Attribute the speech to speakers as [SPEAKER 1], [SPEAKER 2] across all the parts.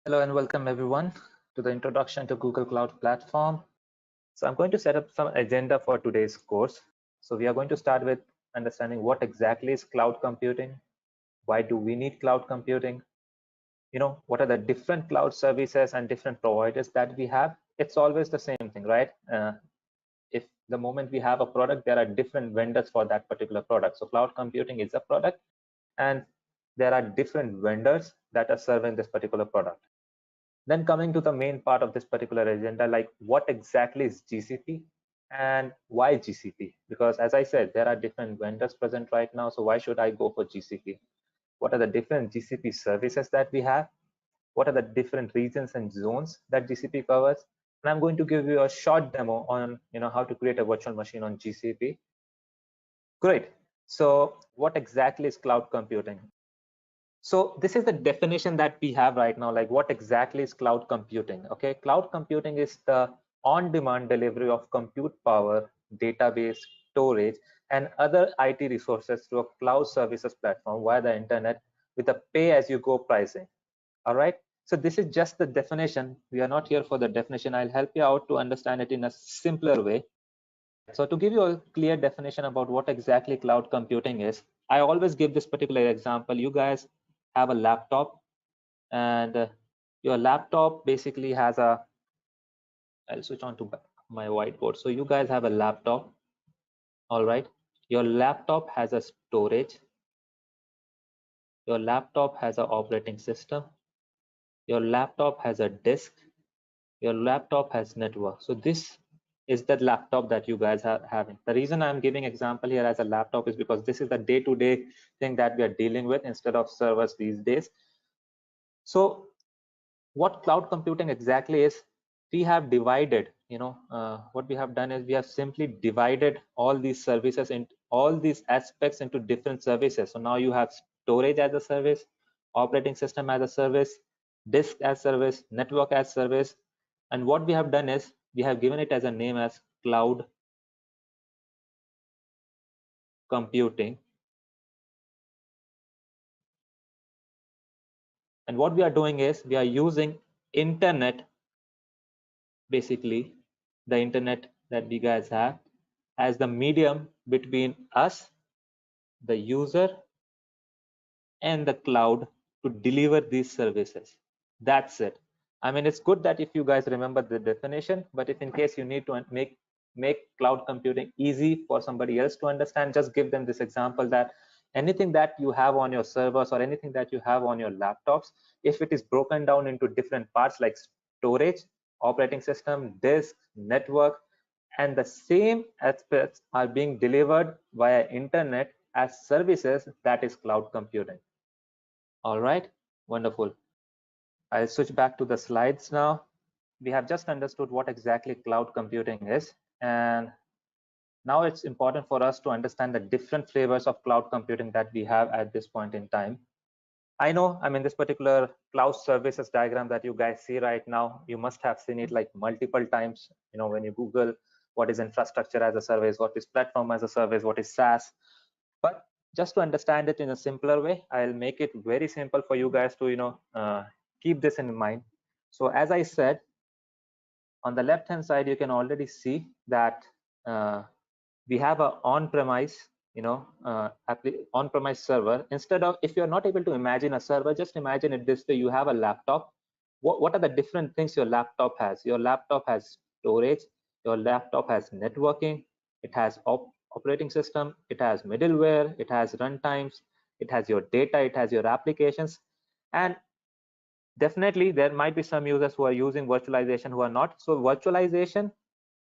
[SPEAKER 1] Hello and welcome everyone to the introduction to Google Cloud Platform. So I'm going to set up some agenda for today's course. So we are going to start with understanding what exactly is cloud computing, why do we need cloud computing, what are the different cloud services and different providers that we have. It's always the same thing, right? If the moment we have a product, there are different vendors for that particular product. So cloud computing is a product and there are different vendors that are serving this particular product. Then coming to the main part of this particular agenda, like what exactly is GCP and why GCP? Because as I said, there are different vendors present right now. So why should I go for GCP? What are the different GCP services that we have? What are the different regions and zones that GCP covers? And I'm going to give you a short demo on how to create a virtual machine on GCP. Great. So what exactly is cloud computing? So this is the definition that we have right now, like what exactly is cloud computing? Okay, cloud computing is the on-demand delivery of compute power, database, storage, and other IT resources through a cloud services platform via the internet with a pay-as-you-go pricing. All right, so this is just the definition. We are not here for the definition. I'll help you out to understand it in a simpler way. So to give you a clear definition about what exactly cloud computing is, I always give this particular example. You guys have a laptop and your laptop basically has a, I'll switch on to my whiteboard. So you guys have a laptop. All right, your laptop has a storage, your laptop has an operating system, your laptop has a disk, your laptop has network. So this is the laptop that you guys are having. The reason I'm giving example here as a laptop is because this is the day-to-day thing that we are dealing with instead of servers these days. So what cloud computing exactly is, we have divided, what we have done is we have simply divided all these services and all these aspects into different services. So now you have storage as a service, operating system as a service, disk as service, network as service. And what we have done is we have given it as a name as cloud computing. And what we are doing is we are using internet, basically the internet that we guys have, as the medium between us, the user, and the cloud to deliver these services. That's it. I mean, it's good that if you guys remember the definition, but if in case you need to make cloud computing easy for somebody else to understand, just give them this example that anything that you have on your servers or anything that you have on your laptops, if it is broken down into different parts like storage, operating system, disk, network, and the same aspects are being delivered via internet as services, that is cloud computing. All right, wonderful. I'll switch back to the slides now. We have just understood what exactly cloud computing is, and now it's important for us to understand the different flavors of cloud computing that we have at this point in time. I know, I mean, this particular cloud services diagram that you guys see right now, you must have seen it like multiple times, when you Google what is infrastructure as a service, what is platform as a service, what is SaaS. But just to understand it in a simpler way, I'll make it very simple for you guys to, keep this in mind. So as I said, on the left-hand side, you can already see that we have a on-premise, on-premise server. Instead of, if you're not able to imagine a server, just imagine it this way: you have a laptop. What are the different things your laptop has? Your laptop has storage, your laptop has networking, it has operating system, it has middleware, it has runtimes, it has your data, it has your applications, and definitely there might be some users who are using virtualization who are not. So virtualization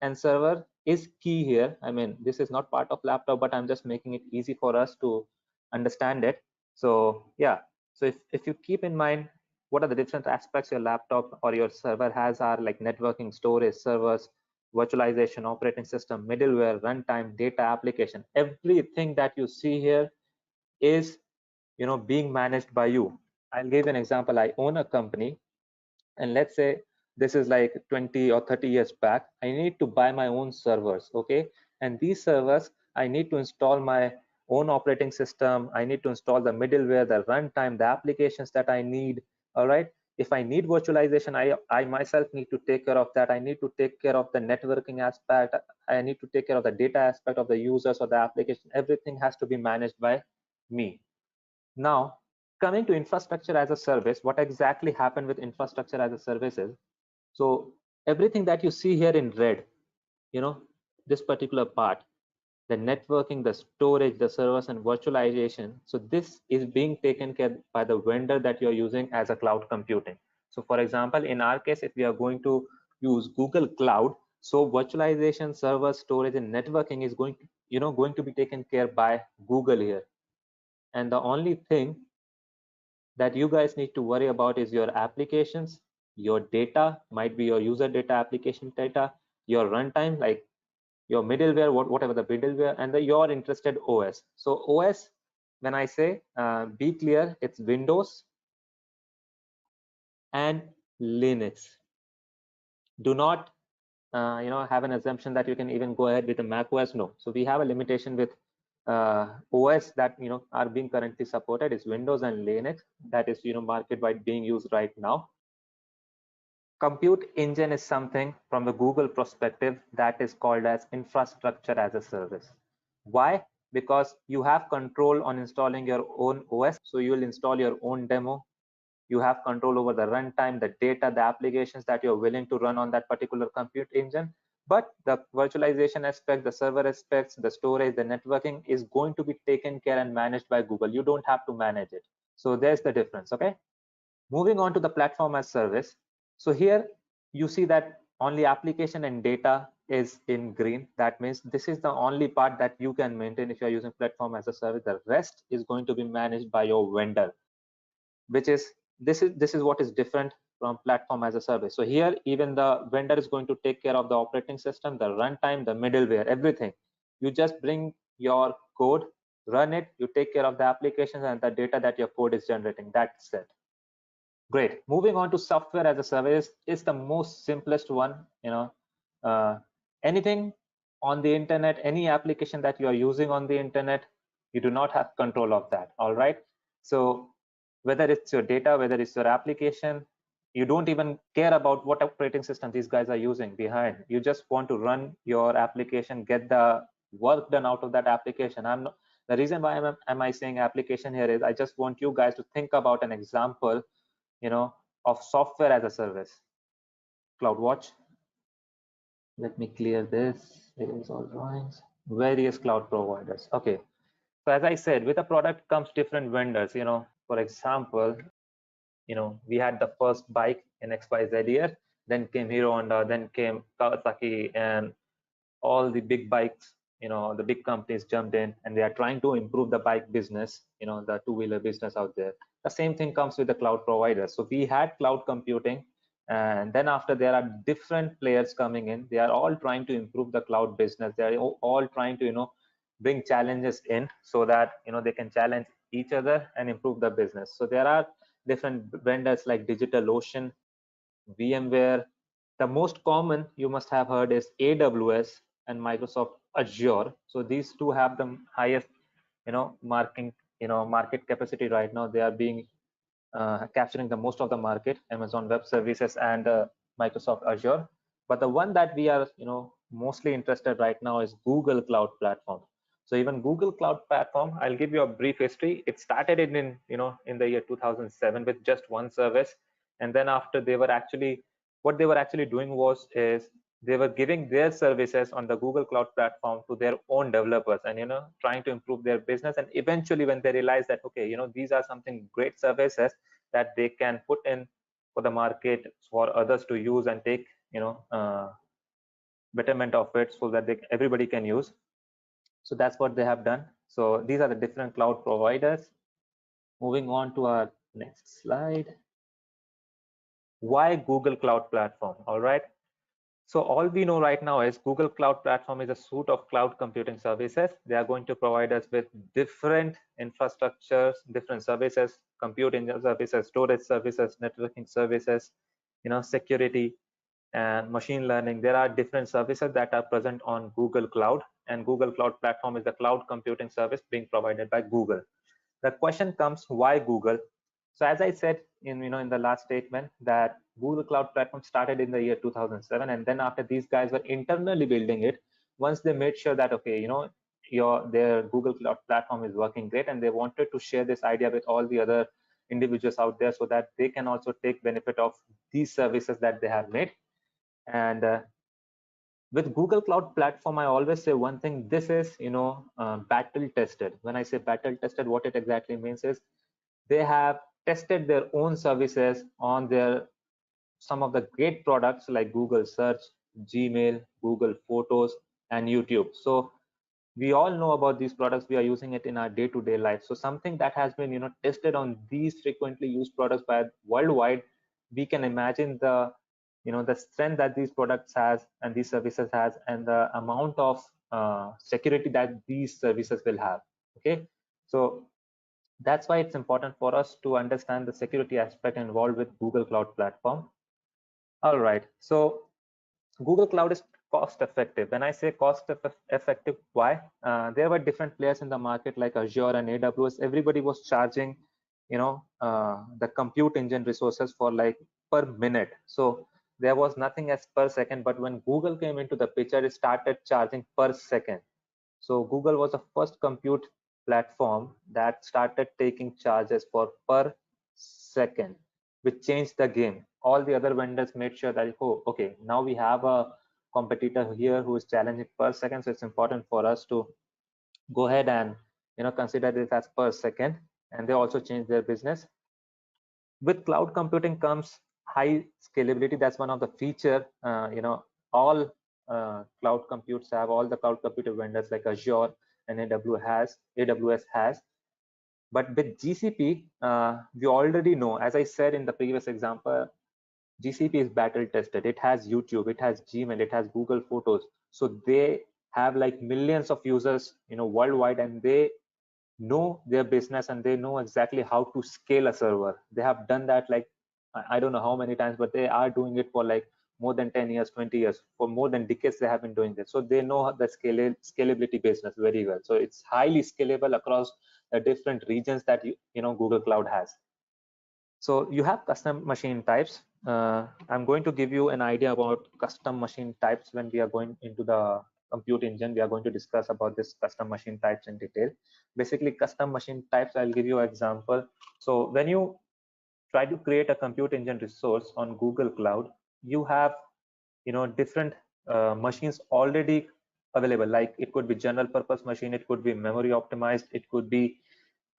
[SPEAKER 1] and server is key here. I mean, this is not part of laptop, but I'm just making it easy for us to understand it. So yeah, so if you keep in mind what are the different aspects your laptop or your server has are like networking, storage, servers, virtualization, operating system, middleware, runtime, data, application, everything that you see here is being managed by you. I'll give an example. I own a company, and let's say this is like 20 or 30 years back. I need to buy my own servers, okay? And these servers, I need to install my own operating system. I need to install the middleware, the runtime, the applications that I need, all right? If I need virtualization, I myself need to take care of that. I need to take care of the networking aspect. I need to take care of the data aspect of the users or the application. Everything has to be managed by me. Now, coming to infrastructure as a service, what exactly happened with infrastructure as a service is, so everything that you see here in red, this particular part, the networking, the storage, the servers, and virtualization. So this is being taken care by the vendor that you're using as a cloud computing. So for example, in our case, if we are going to use Google Cloud, so virtualization, server, storage, and networking is going to be taken care by Google here. And the only thing that you guys need to worry about is your applications, your data, might be your user data, application data, your runtime, like your middleware, whatever the middleware, and your interested OS. So OS, when I say be clear, it's Windows and Linux. Do not have an assumption that you can even go ahead with a Mac OS. No. So we have a limitation with OS that are being currently supported is Windows and Linux. That is market wide being used right now. Compute engine is something from the Google perspective that is called as infrastructure as a service. Why? Because you have control on installing your own OS. So you will install your own demo. You have control over the runtime, the data, the applications that you're willing to run on that particular compute engine. But the virtualization aspect, the server aspects, the storage, the networking is going to be taken care and managed by Google. You don't have to manage it. So there's the difference, okay? Moving on to the platform as service. So here you see that only application and data is in green. That means this is the only part that you can maintain if you're using platform as a service. The rest is going to be managed by your vendor, which is this is what is different from platform as a service. So here even the vendor is going to take care of the operating system, the runtime, the middleware, everything. You just bring your code, run it, you take care of the applications and the data that your code is generating. That's it. Great. Moving on to software as a service is the most simplest one. Anything on the internet, any application that you are using on the internet, you do not have control of that. All right. So whether it's your data, whether it's your application, you don't even care about what operating system these guys are using behind. You just want to run your application, get the work done out of that application. The reason why am I saying application here is I just want you guys to think about an example of software as a service. CloudWatch. Let me clear this. Erase all drawings. Various cloud providers. Okay. So as I said, with a product comes different vendors. For example, we had the first bike in XYZ year, then came Hero Honda, then came Kawasaki, and all the big bikes, the big companies jumped in and they are trying to improve the bike business, the two-wheeler business out there. The same thing comes with the cloud providers. So we had cloud computing, and then after there are different players coming in. They are all trying to improve the cloud business. They are all trying to, bring challenges in so that, they can challenge each other and improve the business. So there are different vendors like DigitalOcean, VMware. The most common you must have heard is AWS and Microsoft Azure. So these two have the highest, market capacity right now. They are being capturing the most of the market, Amazon Web Services and Microsoft Azure. But the one that we are, mostly interested right now is Google Cloud Platform. So even Google Cloud Platform, I'll give you a brief history. It started in the year 2007 with just one service, and then after what they were actually doing was they were giving their services on the Google Cloud Platform to their own developers and trying to improve their business. And eventually when they realized that okay, these are something great services that they can put in for the market for others to use and take betterment of it so that everybody can use. So that's what they have done. So these are the different cloud providers. Moving on to our next slide. Why Google Cloud Platform? All right. So all we know right now is Google Cloud Platform is a suite of cloud computing services. They are going to provide us with different infrastructures, different services, compute engine services, storage services, networking services, security and machine learning. There are different services that are present on Google Cloud, and Google Cloud Platform is the cloud computing service being provided by Google. The question comes, why Google? So as I said, in the last statement that Google Cloud Platform started in the year 2007, and then after these guys were internally building it, once they made sure that okay, their Google Cloud Platform is working great, and they wanted to share this idea with all the other individuals out there so that they can also take benefit of these services that they have made. And with Google Cloud Platform, I always say one thing: this is battle tested. When I say battle tested, what it exactly means is they have tested their own services on their some of the great products like Google Search, Gmail, Google Photos, and YouTube. So we all know about these products. We are using it in our day-to-day life. So something that has been tested on these frequently used products by worldwide, we can imagine the strength that these products has and these services has, and the amount of security that these services will have. Okay, so that's why it's important for us to understand the security aspect involved with Google Cloud Platform. All right, so Google Cloud is cost effective. When I say cost effective, why? There were different players in the market like Azure and AWS. Everybody was charging, the compute engine resources for like per minute. So there was nothing as per second. But when Google came into the picture, it started charging per second. So Google was the first compute platform that started taking charges for per second, which changed the game. All the other vendors made sure that, oh, okay, now we have a competitor here who is challenging per second. So it's important for us to go ahead and consider this as per second. And they also changed their business. With cloud computing comes high scalability. That's one of the feature. All cloud computes have, all the cloud computer vendors like Azure and AWS has. But with GCP, we already know, as I said in the previous example, GCP is battle tested. It has YouTube, it has Gmail, it has Google Photos. So they have like millions of users, worldwide, and they know their business and they know exactly how to scale a server. They have done that like I don't know how many times, but they are doing it for like more than 10 years, 20 years, for more than decades they have been doing this. So they know the scalability business very well. So it's highly scalable across the different regions that Google Cloud has. So you have custom machine types. I'm going to give you an idea about custom machine types. When we are going into the compute engine, we are going to discuss about this custom machine types in detail. Basically, custom machine types, I'll give you an example. So when you try to create a compute engine resource on Google Cloud, you have different machines already available. Like it could be general purpose machine, it could be memory optimized, it could be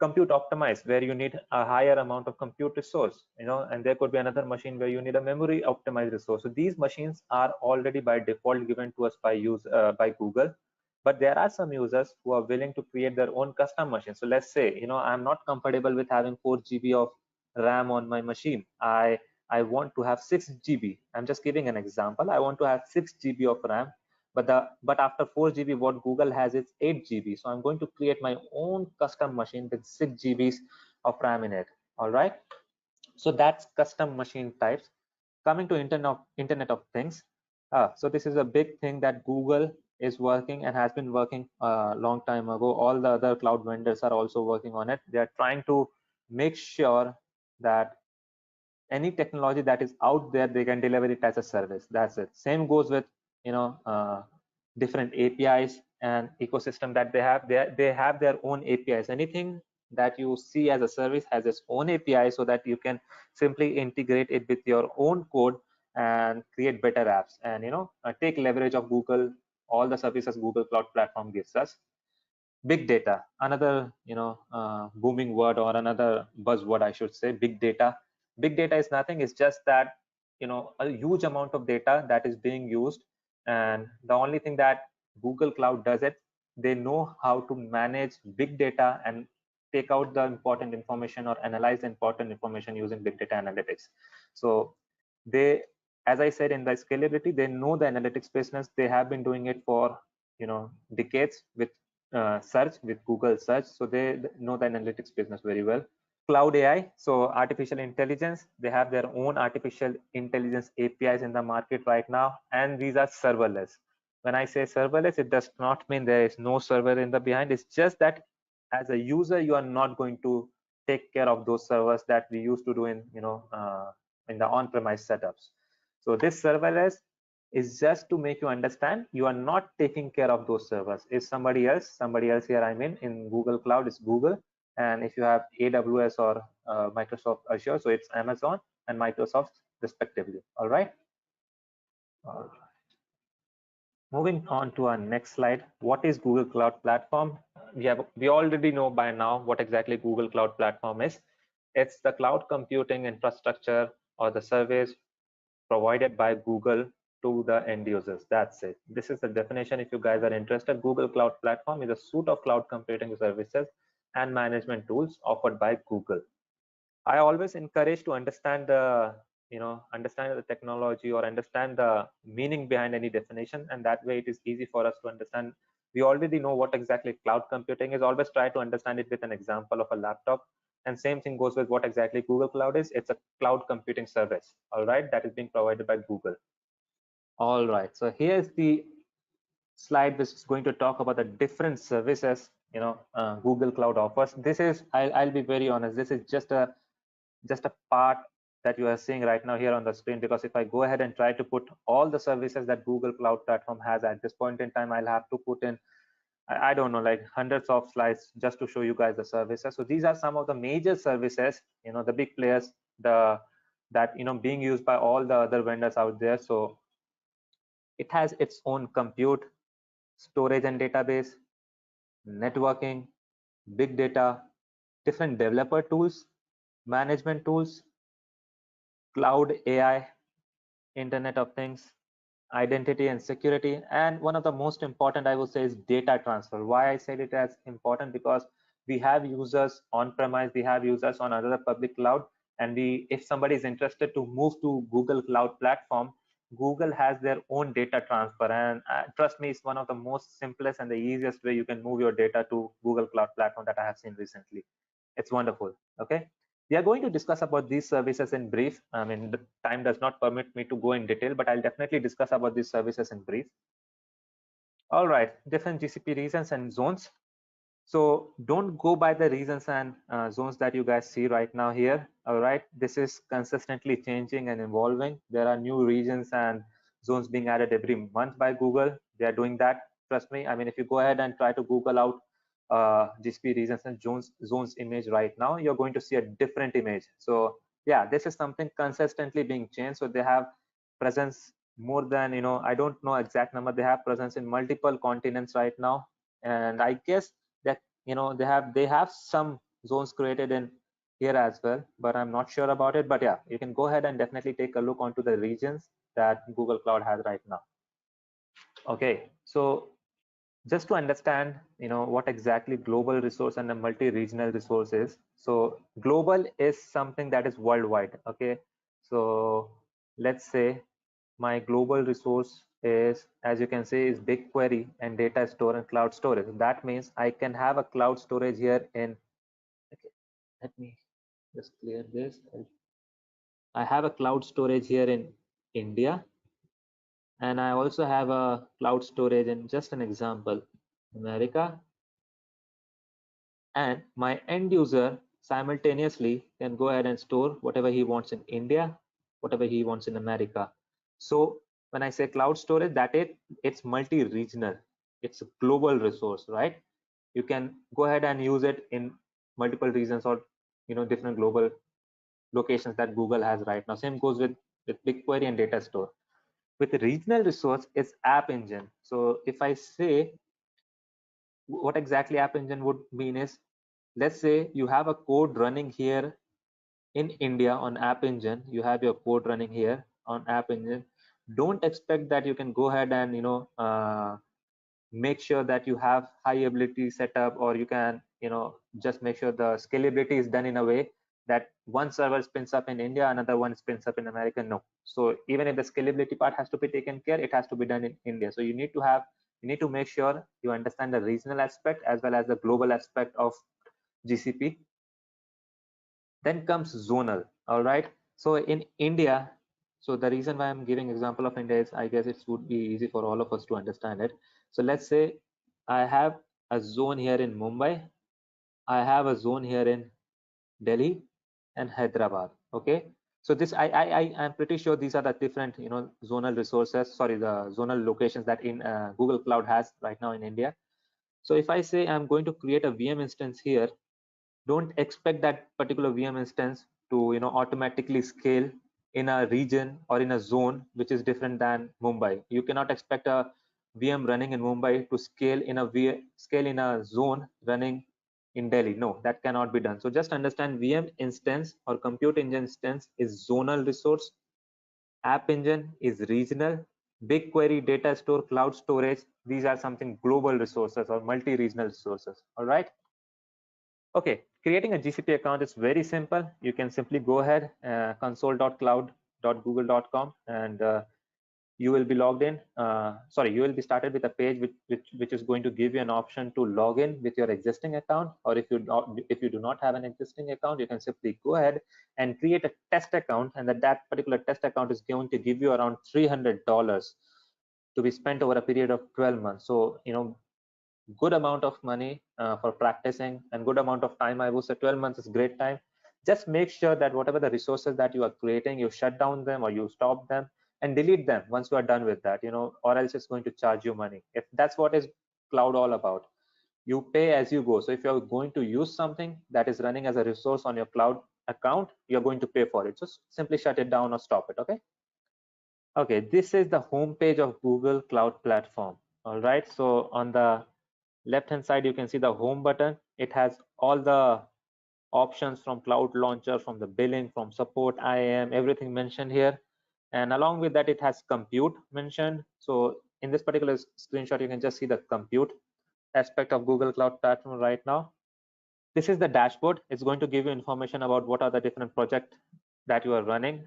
[SPEAKER 1] compute optimized where you need a higher amount of compute resource, and there could be another machine where you need a memory optimized resource. So these machines are already by default given to us by Google, but there are some users who are willing to create their own custom machine. So let's say I'm not comfortable with having 4 GB of RAM on my machine. I want to have 6 GB. I'm just giving an example. I want to have 6 GB of RAM, but after 4 GB, what Google has is 8 GB. So I'm going to create my own custom machine with 6 GBs of RAM in it. All right. So that's custom machine types. Coming to Internet of Things. So this is a big thing that Google is working and has been working a long time ago. All the other cloud vendors are also working on it. They are trying to make sure that any technology that is out there, they can deliver it as a service. That's it. Same goes with different APIs and ecosystem that they have. They have their own APIs. Anything that you see as a service has its own API, so that you can simply integrate it with your own code and create better apps and take leverage of Google, all the services Google Cloud Platform gives us. Big data, another booming word, or another buzzword I should say. Big data is nothing, it's just that a huge amount of data that is being used, and the only thing that Google Cloud does it, they know how to manage big data and take out the important information or analyze the important information using big data analytics. So they, as I said, in the scalability, they know the analytics business. They have been doing it for decades with search, with Google search. So they know the analytics business very well. Cloud AI, so artificial intelligence, they have their own artificial intelligence APIs in the market right now, and these are serverless. When I say serverless, it does not mean there is no server in the behind. It's just that as a user, you are not going to take care of those servers that we used to do in in the on-premise setups. So this serverless is just to make you understand you are not taking care of those servers. It's somebody else here, I mean in Google Cloud is Google, and if you have AWS or Microsoft Azure, so it's Amazon and Microsoft respectively. All right. Moving on to our next slide. What is Google Cloud Platform? We already know by now what exactly Google Cloud Platform is. It's the cloud computing infrastructure or the service provided by Google to the end users. That's it. This is the definition. If you guys are interested, Google Cloud Platform is a suite of cloud computing services and management tools offered by Google. I always encourage to understand the understand the technology or understand the meaning behind any definition, and that way it is easy for us to understand. We already know what exactly cloud computing is. Always try to understand it with an example of a laptop, and same thing goes with what exactly Google Cloud is. It's a cloud computing service, all right, that is being provided by Google. All right, so here's the slide which is going to talk about the different services Google Cloud offers. This is, I'll be very honest, this is just a part that you are seeing right now here on the screen, because if I go ahead and try to put all the services that Google Cloud Platform has at this point in time, I'll have to put in, I don't know, like hundreds of slides just to show you guys the services. So these are some of the major services, the big players, that being used by all the other vendors out there. So it has its own compute, storage and database, networking, big data, different developer tools, management tools, cloud AI, Internet of Things, identity and security, and one of the most important, I would say, is data transfer. Why I said it as important? Because we have users on premise, we have users on other public cloud, and if somebody is interested to move to Google Cloud Platform, Google has their own data transfer, and trust me, it's one of the most simplest and the easiest way you can move your data to Google Cloud Platform that I have seen recently. It's wonderful. Okay, we are going to discuss about these services in brief. I mean, the time does not permit me to go in detail, but I'll definitely discuss about these services in brief. All right, different GCP regions and zones. So don't go by the regions and zones that you guys see right now here. All right, this is consistently changing and evolving. There are new regions and zones being added every month by Google. They are doing that. Trust me. I mean, if you go ahead and try to Google out GCP regions and zones image right now, you're going to see a different image. So yeah, this is something consistently being changed. So they have presence more than, I don't know exact number. They have presence in multiple continents right now, and I guess that they have some zones created in here as well, but I'm not sure about it. But yeah, you can go ahead and definitely take a look onto the regions that Google Cloud has right now. Okay, so just to understand what exactly global resource and a multi-regional resource is. So global is something that is worldwide. Okay, so let's say my global resource is, as you can see, is BigQuery and data store and cloud storage. That means I can have a cloud storage here in, okay, let me just clear this. I have a cloud storage here in India, and I also have a cloud storage in, just an example, America, and my end user simultaneously can go ahead and store whatever he wants in India, whatever he wants in America. So when I say cloud storage, it's multi-regional, it's a global resource, right? You can go ahead and use it in multiple regions or different global locations that Google has right now. Same goes with BigQuery and data store. With regional resource, it's App Engine. So if I say what exactly App Engine would mean is, let's say you have a code running here in India on App Engine, you have your code running here on App Engine. Don't expect that you can go ahead and make sure that you have high ability setup, or you can just make sure the scalability is done in a way that one server spins up in India, another one spins up in America. No. So even if the scalability part has to be taken care, it has to be done in India. So you need to make sure you understand the regional aspect as well as the global aspect of GCP. Then comes zonal. All right, so in India, so the reason why I'm giving example of India is, I guess it would be easy for all of us to understand it. So let's say I have a zone here in Mumbai, I have a zone here in Delhi, and Hyderabad. Okay, so this I'm pretty sure these are the different zonal resources, sorry, the zonal locations that in Google Cloud has right now in India. So if I say I'm going to create a VM instance here, don't expect that particular VM instance to automatically scale in a region or in a zone which is different than Mumbai. You cannot expect a VM running in Mumbai to scale in a zone running in Delhi. No, that cannot be done. So just understand VM instance or compute engine instance is zonal resource, app engine is regional, BigQuery data store, cloud storage, these are something global resources or multi-regional resources. All right. Okay, creating a GCP account is very simple. You can simply go ahead, console.cloud.google.com, and you will be logged in. You will be started with a page which is going to give you an option to log in with your existing account, or if you do not have an existing account, you can simply go ahead and create a test account, and that particular test account is going to give you around $300 to be spent over a period of 12 months. So good amount of money for practicing, and good amount of time. I would say 12 months is great time. Just make sure that whatever the resources that you are creating, you shut down them or you stop them and delete them once you are done with that, or else it's going to charge you money. If that's what is cloud all about, you pay as you go. So if you're going to use something that is running as a resource on your cloud account, you're going to pay for it. Just simply shut it down or stop it. Okay, this is the home page of Google Cloud Platform. All right, so on the left hand side you can see the home button. It has all the options from cloud launcher, from the billing, from support, IAM, everything mentioned here. And along with that, it has compute mentioned. So in this particular screenshot, you can just see the compute aspect of Google Cloud Platform right now. This is the dashboard. It's going to give you information about what are the different projects that you are running.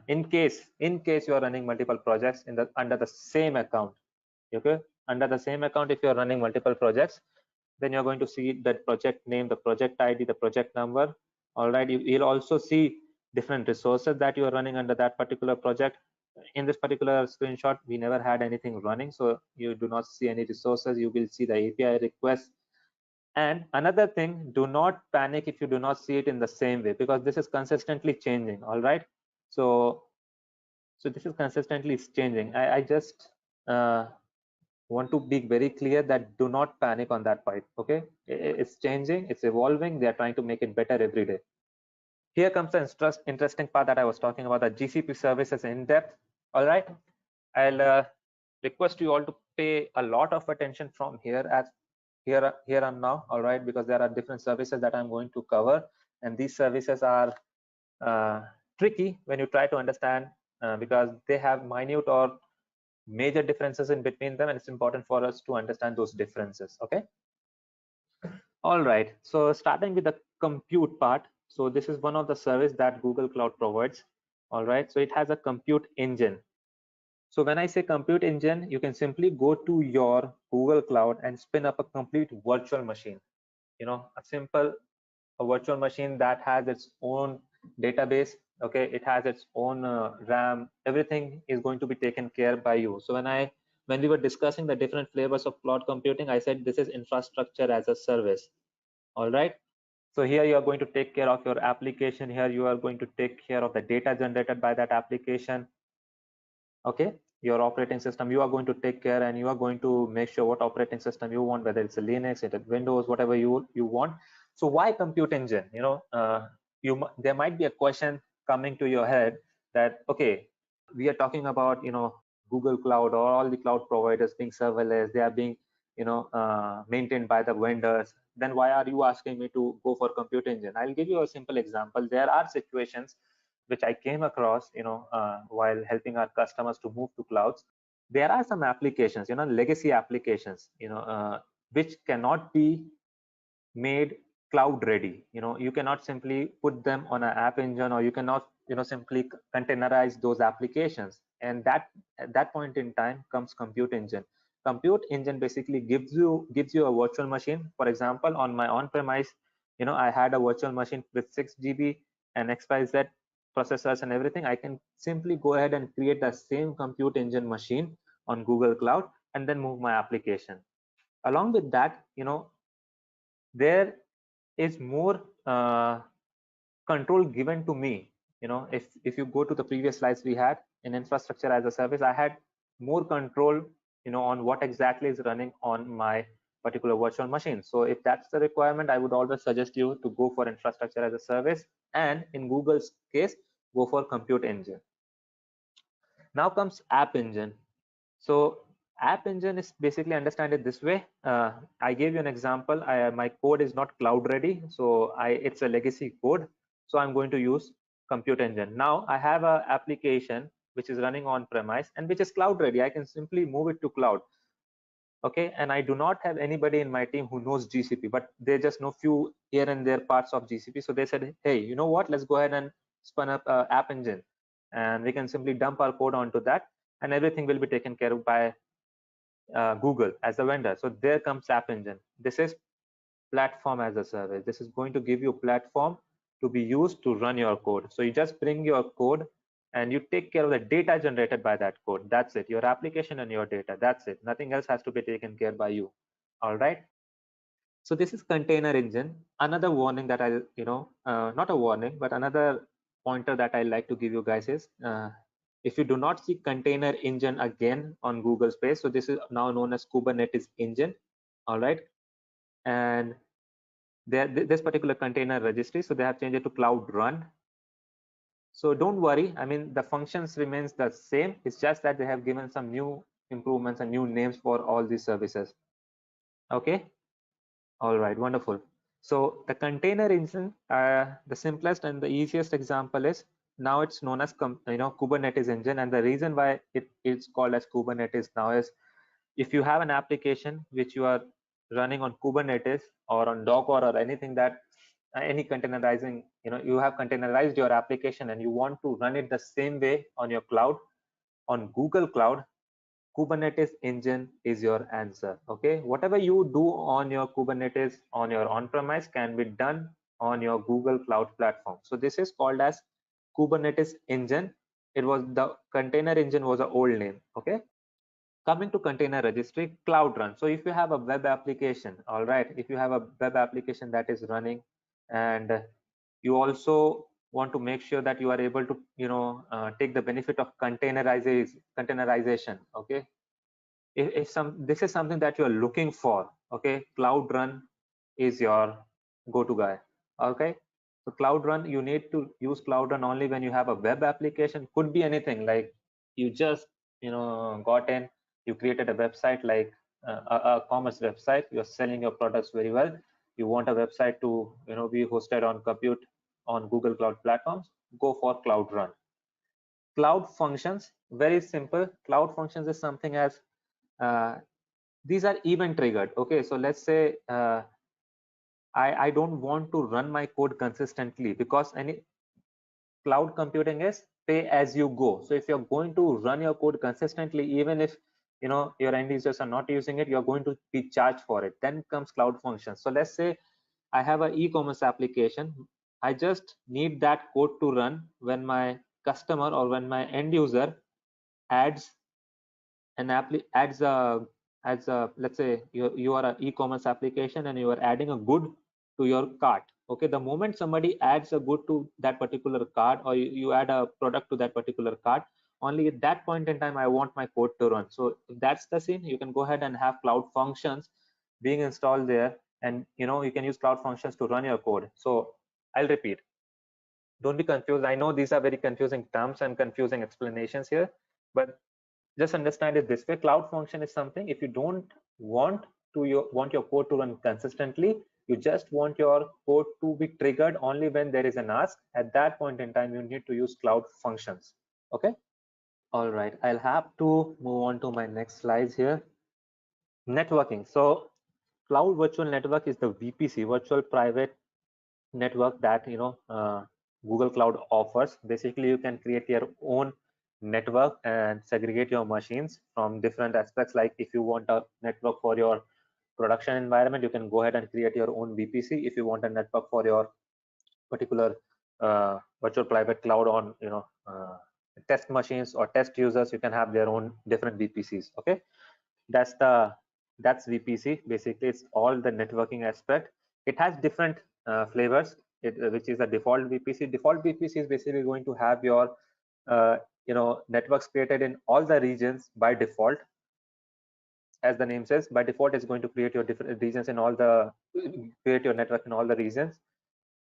[SPEAKER 1] In case you are running multiple projects under the same account. Okay, under the same account, if you are running multiple projects, then you're going to see that project name, the project ID, the project number. All right, you'll also see different resources that you are running under that particular project. In this particular screenshot, we never had anything running, so you do not see any resources. You will see the API requests. And another thing, do not panic if you do not see it in the same way, because this is consistently changing. All right, so this is consistently changing. I just want to be very clear that do not panic on that point. Okay, it's changing, it's evolving, they are trying to make it better every day. Here comes the interesting part that I was talking about, the GCP services in depth. All right, I'll request you all to pay a lot of attention from here and now. All right, because there are different services that I'm going to cover, and these services are tricky when you try to understand, because they have minute or major differences in between them, and it's important for us to understand those differences. Okay, all right, so starting with the compute part. So this is one of the service that Google Cloud provides. All right, so it has a compute engine. So when I say compute engine, you can simply go to your Google Cloud and spin up a complete virtual machine, a virtual machine that has its own database. Okay, it has its own RAM. Everything is going to be taken care by you. So when we were discussing the different flavors of cloud computing, I said this is infrastructure as a service. All right, so here you are going to take care of your application. Here you are going to take care of the data generated by that application. Okay, your operating system, you are going to take care, and you are going to make sure what operating system you want, whether it's a Linux, it's Windows, whatever you want. So why compute engine? There might be a question coming to your head that, okay, we are talking about Google Cloud or all the cloud providers being serverless, they are being maintained by the vendors, then why are you asking me to go for compute engine? I'll give you a simple example. There are situations which I came across, while helping our customers to move to clouds. There are some applications, legacy applications, which cannot be made cloud ready. You cannot simply put them on an app engine, or you cannot, simply containerize those applications. And that at that point in time comes compute engine. Compute engine basically gives you a virtual machine. For example, on my on-premise, I had a virtual machine with 6 GB and XYZ processors and everything. I can simply go ahead and create the same compute engine machine on Google Cloud and then move my application. Along with that, there is more control given to me. If you go to the previous slides we had in infrastructure as a service, I had more control on what exactly is running on my particular virtual machine. So if that's the requirement, I would always suggest you to go for infrastructure as a service, and in Google's case, go for compute engine. Now comes app engine. So app engine is basically, understand it this way. I gave you an example. My code is not cloud ready, so it's a legacy code. So I'm going to use compute engine. Now I have an application which is running on premise and which is cloud ready. I can simply move it to cloud. Okay, and I do not have anybody in my team who knows GCP, but they just know few here and there parts of GCP. So they said, hey, you know what? Let's go ahead and spin up app engine, and we can simply dump our code onto that, and everything will be taken care of by Google as a vendor. So there comes App Engine. This is platform as a service. This is going to give you a platform to be used to run your code. So you just bring your code and you take care of the data generated by that code. That's it. Your application and your data. That's it. Nothing else has to be taken care by you. All right. So this is container engine. Another warning that not a warning, but another pointer that I like to give you guys is, if you do not see container engine again on Google Space, so this is now known as Kubernetes engine. All right. And this particular container registry, so they have changed it to Cloud Run. So don't worry. I mean, the functions remains the same. It's just that they have given some new improvements and new names for all these services. Okay. All right, wonderful. So the container engine, the simplest and the easiest example is, now it's known as Kubernetes engine, and the reason why it's called as Kubernetes now is, if you have an application which you are running on Kubernetes or on Docker or anything that any containerizing, you have containerized your application and you want to run it the same way on your cloud, on Google Cloud, Kubernetes engine is your answer. Okay, whatever you do on your Kubernetes on your on-premise can be done on your Google Cloud platform. So this is called as Kubernetes engine. It was, the container engine was an old name. Okay, coming to container registry, Cloud Run. So if you have a web application, all right, if you have a web application that is running, and you also want to make sure that you are able to take the benefit of containerization. Okay, if this is something that you are looking for, okay, Cloud Run is your go-to guy. Okay, so Cloud Run, you need to use Cloud Run only when you have a web application. Could be anything, like you just got in, you created a website, like a commerce website, you're selling your products very well, you want a website to be hosted on compute on Google Cloud platforms, go for Cloud Run. Cloud Functions, very simple. Cloud Functions is something as, these are event triggered. Okay, so let's say I don't want to run my code consistently, because any cloud computing is pay as you go. So if you're going to run your code consistently, even if your end users are not using it, you're going to be charged for it. Then comes Cloud Functions. So let's say I have an e-commerce application. I just need that code to run when my customer or when my end user adds an adds a let's say you are an e-commerce application and you are adding a good to your cart. Okay, the moment somebody adds a good to that particular cart, or you add a product to that particular cart, only at that point in time I want my code to run. So if that's the scene, you can go ahead and have Cloud Functions being installed there, and you can use Cloud Functions to run your code. So I'll repeat, don't be confused. I know these are very confusing terms and confusing explanations here, but just understand it this way. Cloud Function is something, if you don't want your code to run consistently, you just want your code to be triggered only when there is an ask. At that point in time, you need to use Cloud Functions. Okay, all right, I'll have to move on to my next slides here. Networking. So Cloud Virtual Network is the VPC, virtual private network, that Google Cloud offers. Basically, you can create your own network and segregate your machines from different aspects. Like if you want a network for your production environment, you can go ahead and create your own VPC. If you want a network for your particular virtual private cloud on test machines or test users, you can have their own different VPCs. Okay, that's VPC. Basically, it's all the networking aspect. It has different flavors. which is a default VPC. Default VPC is basically going to have your networks created in all the regions by default. As the name says, by default it's going to create your different regions in all the create your network in all the regions.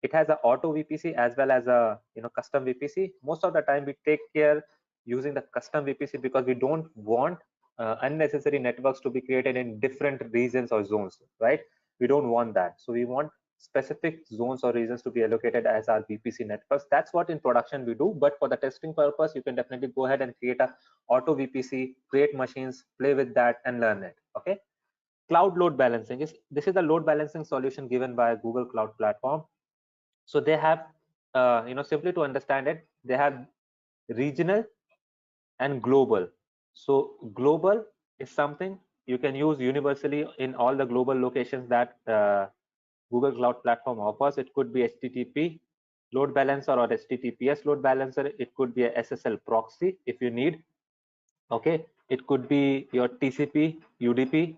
[SPEAKER 1] It has a auto VPC as well as a custom VPC. Most of the time we take care using the custom VPC because we don't want unnecessary networks to be created in different regions or zones, right? We don't want that. So we want specific zones or regions to be allocated as our VPC networks. That's what in production we do, but for the testing purpose you can definitely go ahead and create a auto VPC, create machines, play with that and learn it. Okay. Cloud load balancing is the load balancing solution given by Google Cloud Platform. So they have simply to understand it, they have regional and global. So global is something you can use universally in all the global locations that Google Cloud Platform offers. It could be HTTP load balancer or HTTPS load balancer. It could be a SSL proxy if you need. Okay, it could be your TCP, UDP.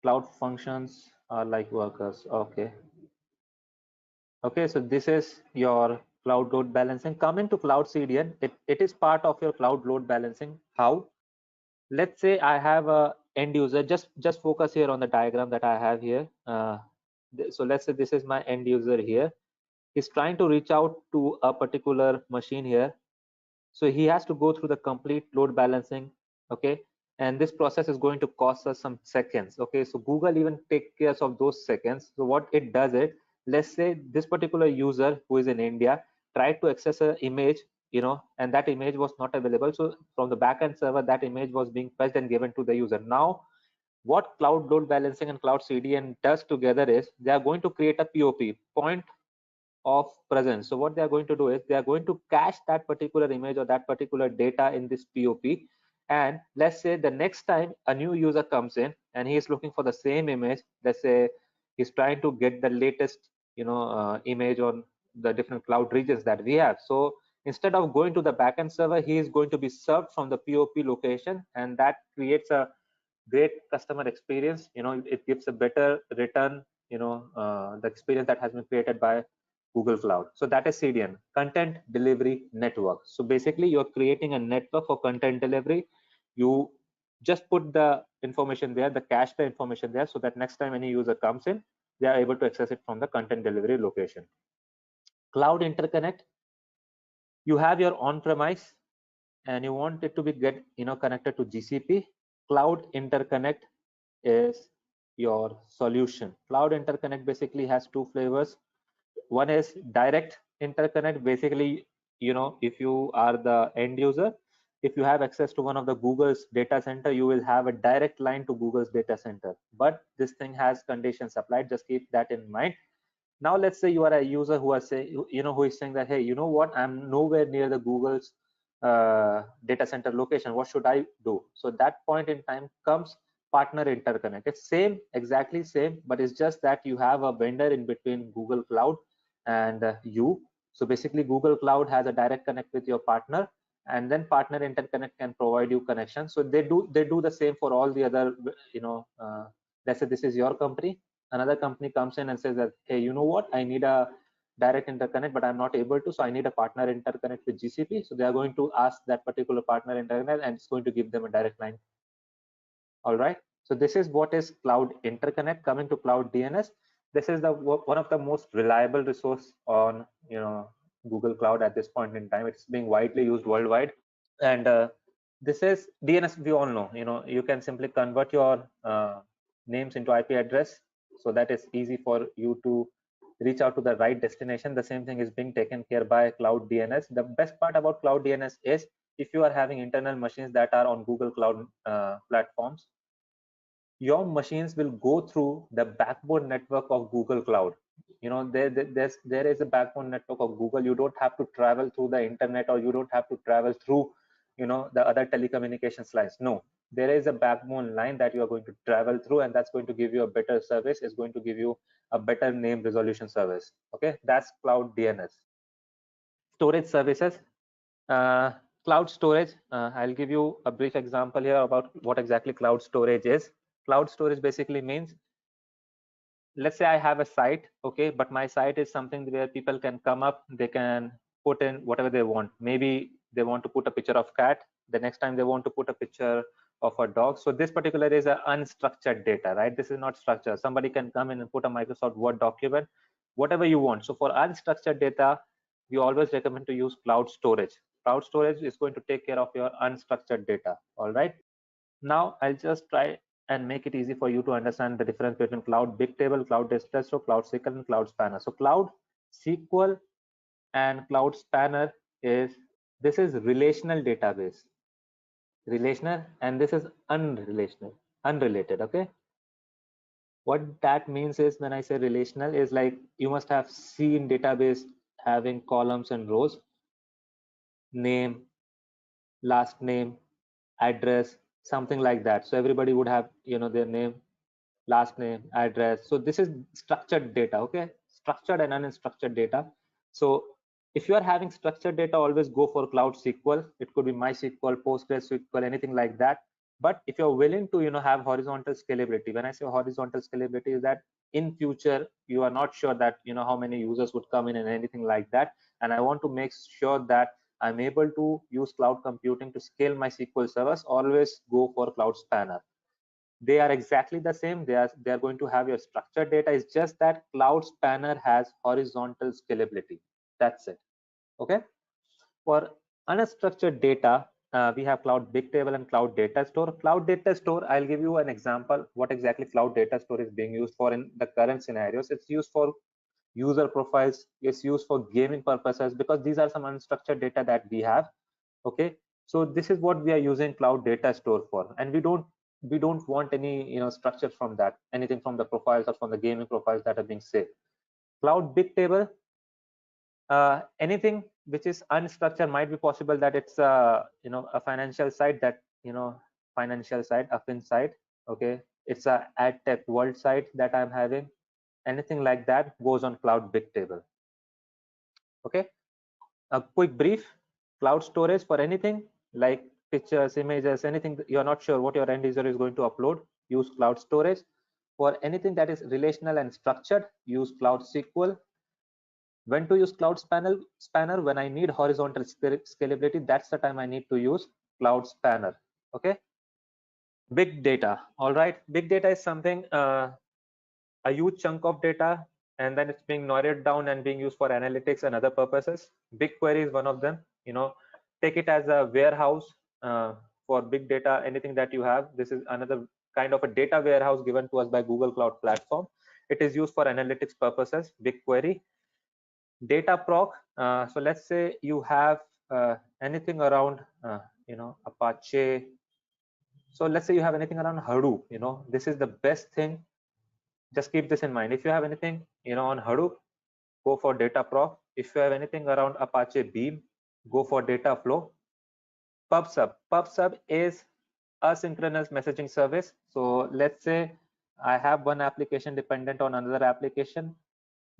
[SPEAKER 1] Cloud functions are like workers. Okay. Okay, so this is your cloud load balancing. Coming to cloud CDN, it is part of your cloud load balancing. How? Let's say I have a end user. Just focus here on the diagram that I have here. So let's say this is my end user here. He's trying to reach out to a particular machine here. So he has to go through the complete load balancing. Okay, and this process is going to cost us some seconds. Okay, so Google even take care of those seconds. So what it does it, let's say this particular user who is in India tried to access an image, and that image was not available. So from the backend server, that image was being fetched and given to the user. Now what cloud load balancing and cloud CDN does together is they are going to create a POP, point of presence. So what they are going to do is they are going to cache that particular image or that particular data in this POP. And let's say the next time a new user comes in and he is looking for the same image, let's say he's trying to get the latest image on the different cloud regions that we have. So instead of going to the backend server, he is going to be served from the POP location, and that creates a great customer experience. It gives a better return, the experience that has been created by Google Cloud. So that is CDN, content delivery network. So basically you're creating a network for content delivery. You just put the information there, the cache the information there, so that next time any user comes in, they are able to access it from the content delivery location. Cloud interconnect, you have your on-premise and you want it to be connected to GCP. Cloud interconnect is your solution. Cloud interconnect basically has two flavors. One is direct interconnect. Basically, if you are the end user, if you have access to one of the Google's data center, you will have a direct line to Google's data center. But this thing has conditions applied. Just keep that in mind. Now let's say you are a user who is saying that, hey, you know what, I'm nowhere near the Google's data center location. What should I do? So that point in time comes partner interconnect. It's exactly same, but it's just that you have a vendor in between Google Cloud and you. So basically Google Cloud has a direct connect with your partner, and then partner interconnect can provide you connection. So they do the same for all the other, let's say this is your company. Another company comes in and says that, hey, you know what, I need a direct interconnect, but I'm not able to, so I need a partner interconnect with GCP. So they are going to ask that particular partner interconnect, and it's going to give them a direct line. All right, so this is what is cloud interconnect. Coming to cloud DNS, this is the one of the most reliable resource on Google Cloud at this point in time. It's being widely used worldwide, and this is DNS. We all know, you can simply convert your names into IP address, so that is easy for you to reach out to the right destination. The same thing is being taken care by cloud DNS. The best part about cloud DNS is if you are having internal machines that are on Google Cloud platforms, your machines will go through the backbone network of Google Cloud. There is a backbone network of Google. You don't have to travel through the internet, or you don't have to travel through the other telecommunications lines. No, there is a backbone line that you are going to travel through, and that's going to give you a better service. It's going to give you a better name resolution service. Okay, that's cloud DNS. Storage services. Cloud storage, I'll give you a brief example here about what exactly cloud storage is. Cloud storage basically means let's say I have a site, okay, but my site is something where people can come up, they can put in whatever they want. Maybe they want to put a picture of cat, the next time they want to put a picture of a dog. So this particular is a unstructured data, right? This is not structured. Somebody can come in and put a Microsoft Word document, whatever you want. So for unstructured data, we always recommend to use cloud storage. Cloud storage is going to take care of your unstructured data. All right, now I'll just try and make it easy for you to understand the difference between Cloud Bigtable, Cloud Data Store, Cloud SQL, and Cloud Spanner. So Cloud SQL and Cloud Spanner this is relational database, relational, and this is unrelated. Okay, what that means is, when I say relational, is like you must have seen database having columns and rows, name, last name, address, something like that. So everybody would have, their name, last name, address. So this is structured data. Okay, structured and unstructured data. So if you are having structured data, always go for Cloud SQL. It could be MySQL, PostgreSQL, anything like that. But if you're willing to have horizontal scalability, when I say horizontal scalability, is that in future you are not sure that how many users would come in and anything like that, and I want to make sure that I'm able to use cloud computing to scale my SQL servers, always go for Cloud Spanner. They are exactly the same. They are going to have your structured data. It's just that Cloud Spanner has horizontal scalability. That's it. Okay, for unstructured data, we have Cloud Bigtable and Cloud Data Store. Cloud Data Store, I'll give you an example what exactly Cloud Data Store is being used for in the current scenarios. It's used for user profiles, it's used for gaming purposes, because these are some unstructured data that we have. Okay, so this is what we are using Cloud Data Store for, and we don't want any structure from that, anything from the profiles or from the gaming profiles that are being saved. Cloud Bigtable, anything which is unstructured, might be possible that it's a financial site, that financial site, a fin site. Okay, it's a ad tech world site that I'm having. Anything like that goes on Cloud Bigtable. Okay, a quick brief. Cloud storage, for anything like pictures, images, anything you're not sure what your end user is going to upload, use cloud storage. For anything that is relational and structured, use Cloud SQL. When to use Cloud Spanner? When I need horizontal scalability, that's the time I need to use Cloud Spanner. Okay, big data. All right, big data is something, a huge chunk of data, and then it's being narrowed down and being used for analytics and other purposes. BigQuery is one of them. Take it as a warehouse for big data. Anything that you have, this is another kind of a data warehouse given to us by Google Cloud Platform. It is used for analytics purposes. BigQuery. Dataproc. So let's say you have anything around Apache. So let's say you have anything around Hadoop. This is the best thing. Just keep this in mind. If you have anything on Hadoop, go for Dataproc. If you have anything around Apache Beam, go for Dataflow. PubSub is asynchronous messaging service. So let's say I have one application dependent on another application.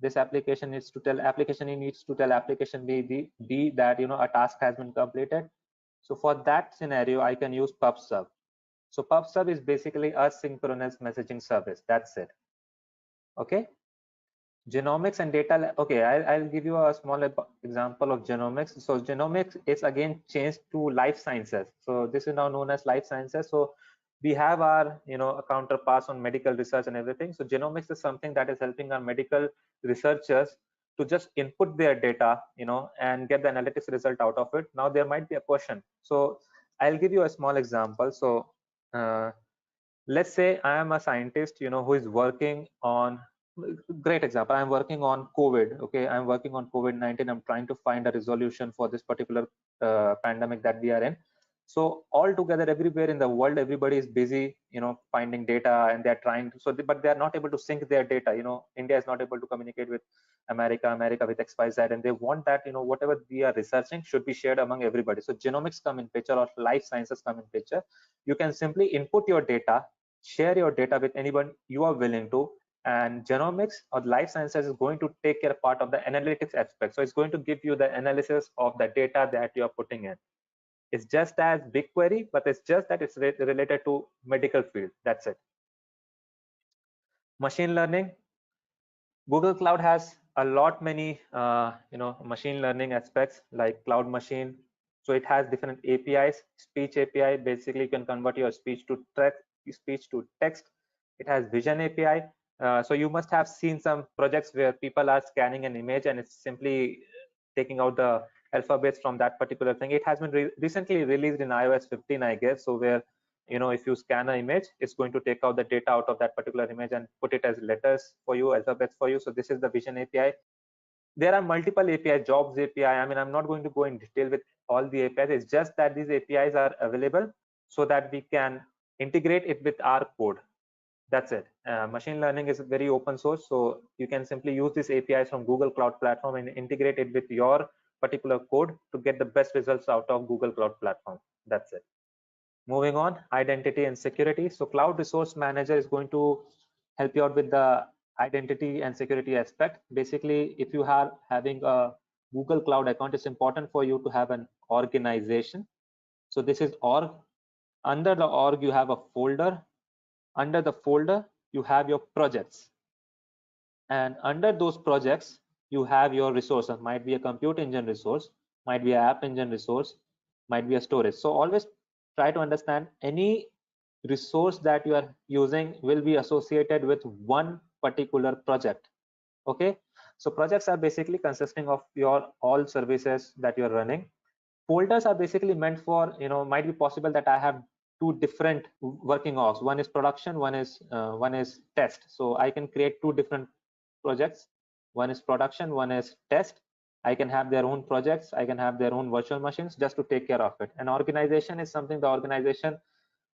[SPEAKER 1] This application needs to tell application A needs to tell application B that a task has been completed. So for that scenario, I can use PubSub. So PubSub is basically a synchronous messaging service. That's it. Okay. Genomics and data. Okay, I'll give you a small example of genomics. So genomics is again changed to life sciences. So this is now known as life sciences. So we have our counterparts on medical research and everything. So genomics is something that is helping our medical researchers to just input their data and get the analytics result out of it. Now there might be a question. So I'll give you a small example. So let's say I am a scientist who is working on, great example, I'm working on COVID. Okay, I'm working on COVID-19. I'm trying to find a resolution for this particular pandemic that we are in. So all together, everywhere in the world, everybody is busy finding data, and they're trying to, but they're not able to sync their data. India is not able to communicate with America with XYZ, and they want that whatever we are researching should be shared among everybody. So genomics come in picture, or life sciences come in picture. You can simply input your data, share your data with anyone you are willing to, and genomics or life sciences is going to take care part of the analytics aspect. So it's going to give you the analysis of the data that you are putting in. It's just as BigQuery, but it's just that it's related to medical field. That's it. Machine learning. Google Cloud has a lot many machine learning aspects like Cloud Machine. So it has different APIs. Speech API, basically you can convert your speech to text. It has Vision API. So you must have seen some projects where people are scanning an image and it's simply taking out the alphabets from that particular thing. It has been recently released in iOS 15, I guess. So where if you scan an image, it's going to take out the data out of that particular image and put it as letters for you, alphabets for you. So this is the Vision API. There are multiple API, Jobs API. I mean, I'm not going to go in detail with all the APIs. It's just that these APIs are available so that we can integrate it with our code. That's it. Machine learning is very open source, so you can simply use these APIs from Google Cloud Platform and integrate it with your particular code to get the best results out of Google Cloud Platform. That's it. Moving on, identity and security. So Cloud Resource Manager is going to help you out with the identity and security aspect. Basically, if you are having a Google Cloud account, it's important for you to have an organization. So this is org. Under the org, you have a folder. Under the folder, you have your projects. And under those projects, you have your resources. Might be a compute engine resource, might be an app engine resource, might be a storage. So always try to understand any resource that you are using will be associated with one particular project. Okay, so projects are basically consisting of your all services that you're running. Folders are basically meant for, might be possible that I have two different working orgs. One is production, one is test. So I can create two different projects. One is production, one is test. I can have their own projects, I can have their own virtual machines just to take care of it. An organization is something, the organization.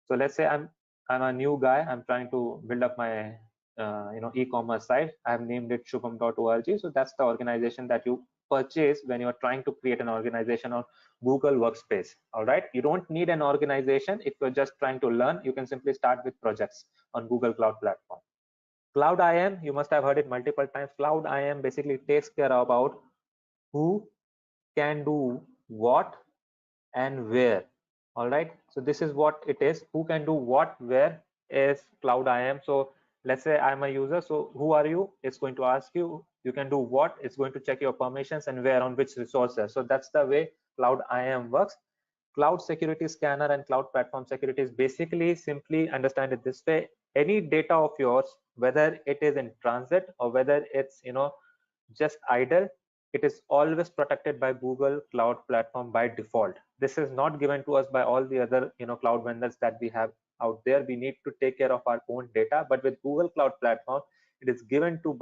[SPEAKER 1] So let's say I'm a new guy, I'm trying to build up my e-commerce site. I've named it 𝐂𝐝𝐿. So that's the organization that you purchase when you are trying to create an organization on Google Workspace. All right, you don't need an organization if you're just trying to learn. You can simply start with projects on Google Cloud Platform. Cloud IAM, you must have heard it multiple times. Cloud IAM basically takes care about who can do what and where. All right, so this is what it is. Who can do what, where is Cloud IAM. So let's say I'm a user, so who are you? It's going to ask you. You can do what, it's going to check your permissions, and where, on which resources. So that's the way Cloud IAM works. Cloud Security Scanner and Cloud Platform Security is basically, simply understand it this way: any data of yours, whether it is in transit or whether it's just idle, it is always protected by Google Cloud Platform by default. This is not given to us by all the other cloud vendors that we have out there. We need to take care of our own data, but with Google Cloud Platform, it is given to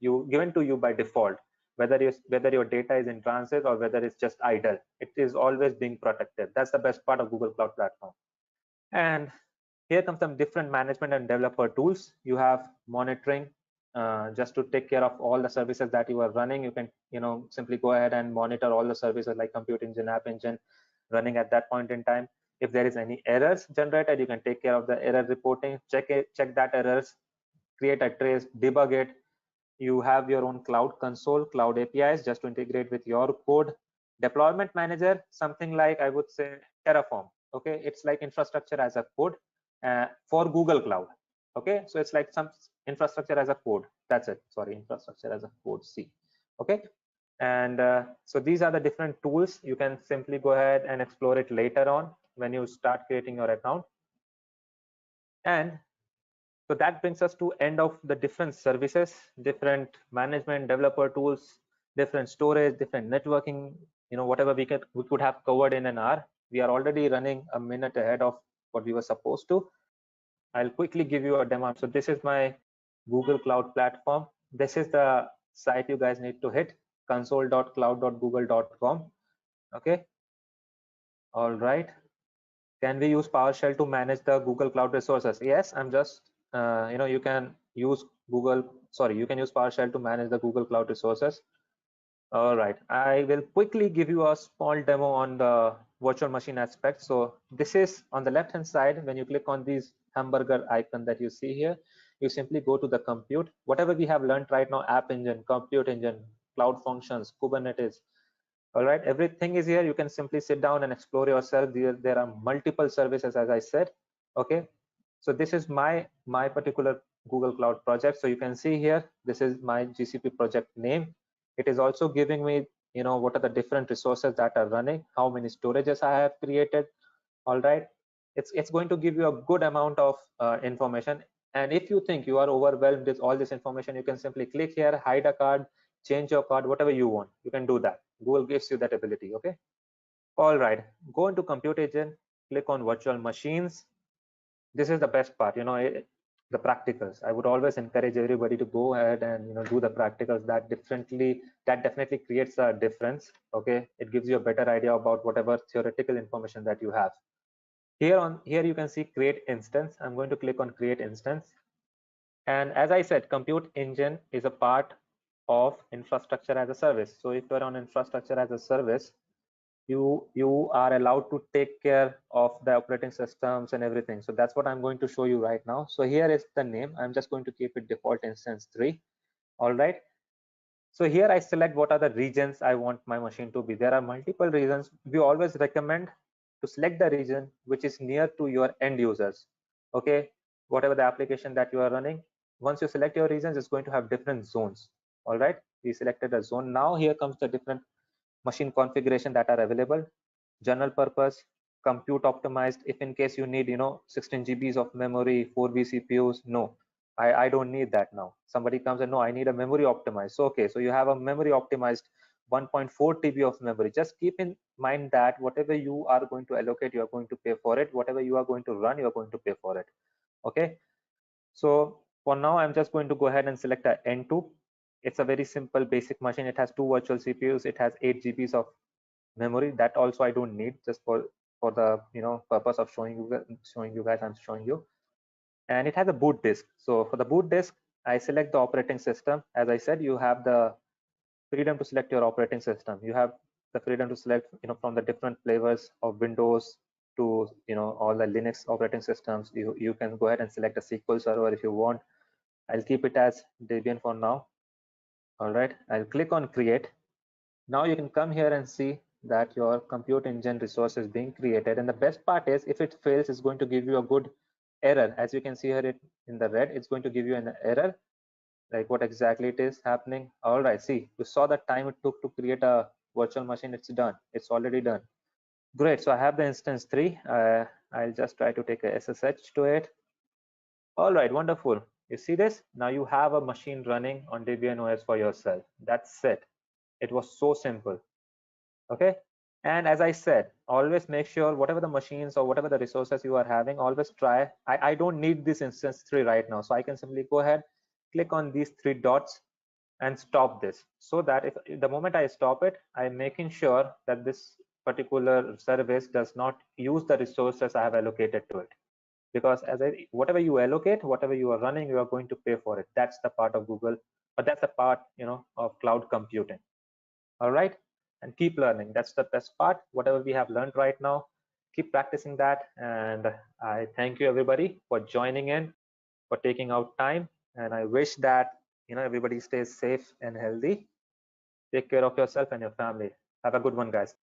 [SPEAKER 1] you by default. Whether your data is in transit or whether it's just idle, it is always being protected. That's the best part of Google Cloud Platform. And here comes some different management and developer tools. You have monitoring, just to take care of all the services that you are running. You can simply go ahead and monitor all the services like compute engine, app engine running at that point in time. If there is any errors generated, you can take care of the error reporting, check that errors, create a trace, debug it. You have your own cloud console, cloud APIs just to integrate with your code. Deployment manager, something like, I would say, Terraform. Okay, it's like infrastructure as a code for Google Cloud. Okay, so it's like some infrastructure as a code. That's it. Sorry, infrastructure as a code. C. Okay, and so these are the different tools. You can simply go ahead and explore it later on when you start creating your account. And so that brings us to end of the different services, different management, developer tools, different storage, different networking, whatever we could have covered in an hour. We are already running a minute ahead of what we were supposed to. I'll quickly give you a demo. So this is my Google Cloud Platform. This is the site you guys need to hit, console.cloud.google.com. Okay. All right. Can we use PowerShell to manage the Google Cloud resources? Yes, I'm just, you can use PowerShell to manage the Google Cloud resources. All right, I will quickly give you a small demo on the virtual machine aspect. So this is on the left hand side. When you click on these hamburger icon that you see here, you simply go to the compute. Whatever we have learned right now, app engine, compute engine, cloud functions, Kubernetes. All right, everything is here. You can simply sit down and explore yourself. There are multiple services, as I said. Okay, so this is my particular Google Cloud project. So you can see here, this is my GCP project name. It is also giving me, what are the different resources that are running, how many storages I have created. All right, it's going to give you a good amount of information. And if you think you are overwhelmed with all this information, you can simply click here, hide a card, change your card, whatever you want, you can do that. Google gives you that ability. Okay. All right, go into compute agent, click on virtual machines. This is the best part, the practicals. I would always encourage everybody to go ahead and do the practicals. That definitely creates a difference. Okay, it gives you a better idea about whatever theoretical information that you have. Here you can see create instance. I'm going to click on create instance. And as I said, compute engine is a part of infrastructure as a service. So if you're on infrastructure as a service, you are allowed to take care of the operating systems and everything. So that's what I'm going to show you right now. So here is the name. I'm just going to keep it default instance 3. All right. So here I select what are the regions I want my machine to be. There are multiple regions. We always recommend to select the region which is near to your end users. Okay, whatever the application that you are running, once you select your regions, it's going to have different zones. All right, we selected a zone. Now here comes the different machine configuration that are available. General purpose, compute optimized. If in case you need 16 GBs of memory, 4 vCPUs, no, I don't need that now. Somebody comes and no, I need a memory optimized. So okay, so you have a memory optimized 1.4 TB of memory. Just keep in mind that whatever you are going to allocate, you are going to pay for it. Whatever you are going to run, you are going to pay for it. Okay, so for now I'm just going to go ahead and select a N2. It's a very simple basic machine. It has 2 virtual CPUs. It has 8 GBs of memory. That also I don't need, just for the purpose of showing you guys, I'm showing you. And it has a boot disk. So for the boot disk, I select the operating system. As I said, you have the freedom to select your operating system. You have the freedom to select from the different flavors of Windows to all the Linux operating systems. You can go ahead and select a SQL server if you want. I'll keep it as Debian for now. All right, I'll click on create. Now you can come here and see that your compute engine resource is being created. And the best part is, if it fails, it's going to give you a good error. As you can see here in the red, it's going to give you an error, like what exactly it is happening. All right, see, you saw the time it took to create a virtual machine. It's done. It's already done. Great. So I have the instance 3. I'll just try to take a SSH to it. All right, wonderful. You see this? Now you have a machine running on Debian OS for yourself. That's it. It was so simple. Okay. And as I said, always make sure whatever the machines or whatever the resources you are having, always try. I don't need this instance 3 right now, so I can simply go ahead, click on these 3 dots and stop this, so that if the moment I stop it, I'm making sure that this particular service does not use the resources I have allocated to it. Because whatever you allocate, whatever you are running, you are going to pay for it. That's the part of Google, but that's the part of cloud computing. All right, and keep learning. That's the best part. Whatever we have learned right now, keep practicing that. And I thank you everybody for joining in, for taking out time, and I wish that everybody stays safe and healthy. Take care of yourself and your family. Have a good one, guys.